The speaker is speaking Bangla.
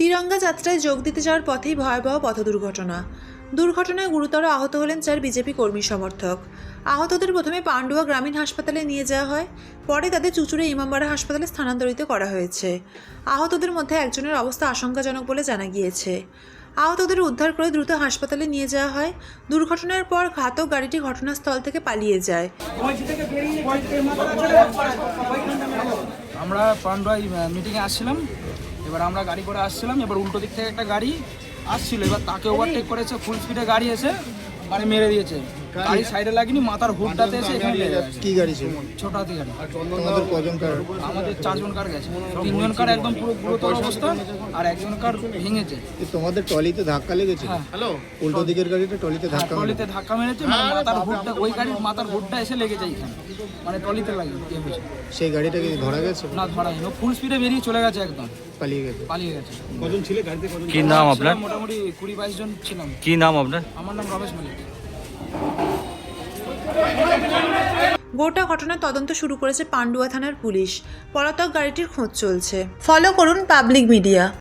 তিরঙ্গা যাত্রায় যোগ দিতে যাওয়ার পথেই ভয়াবহ পথ দুর্ঘটনায় গুরুতর আহত হলেন 4 বিজেপি কর্মী সমর্থক। আহতদের প্রথমে পান্ডুয়া গ্রামীণ হাসপাতালে নিয়ে যাওয়া হয়, পরে তাদের চুঁচুড়া ইমামবাড়া হাসপাতালে স্থানান্তরিত করা হয়েছে। আহতদের মধ্যে একজনের অবস্থা আশঙ্কাজনক বলে জানা গিয়েছে। আহতদের উদ্ধার করে দ্রুত হাসপাতালে নিয়ে যাওয়া হয়। দুর্ঘটনার পর ঘাতক গাড়িটি ঘটনাস্থল থেকে পালিয়ে যায়। আমরা পান্ডুয়ায় মিটিংয়ে আসছিলাম, এবার আমরা গাড়ি করে আসছিলাম, এবার উল্টো দিক থেকে একটা গাড়ি আসছিল, এবার তাকে ওভারটেক করেছে, ফুল স্পিডে গাড়ি এসে মানে মেরে দিয়েছে। গাড়ি সাইডে লাগেনি, মাথার হুডটাতে এসে এখানে লেগে গেছে। কি গাড়ি ছিল? ছোট হাতি গাড়ি। তোমাদের কজন কার? আমাদের 4 জন কার গেছে, 3 জন কার একদম পুরো গুরুতর অবস্থা, আর একজন কার ভেঙেছে। তোমাদের ট্রলিতে ধাক্কা লেগেছে? হ্যালো, উল্টো দিকের গাড়িটা ট্রলিতে ধাক্কা ট্রলিতে ধাক্কা মেরেছে, মানে মাথার হুডটা, ওই গাড়ির মাথার হুডটা এসে লেগেছে এখানে, মানে ট্রলিতে লাগে। সেই গাড়িটা কি ধরা গেছে? না, ধরা হয়নি, ফুল স্পিডে বেরিয়ে চলে গেছে, একদম পালিয়ে গেছে। কজন ছিল গাড়িতে? কি নাম আপনার? মোটামুটি 20-22 জন ছিলাম। কি নাম আপনার? আমার নাম রমেশ মল্লিক। গোটা ঘটনার তদন্ত শুরু করেছে পান্ডুয়া থানার পুলিশ। পলাতক গাড়িটির খোঁজ চলছে। ফলো করুন পাবলিক মিডিয়া।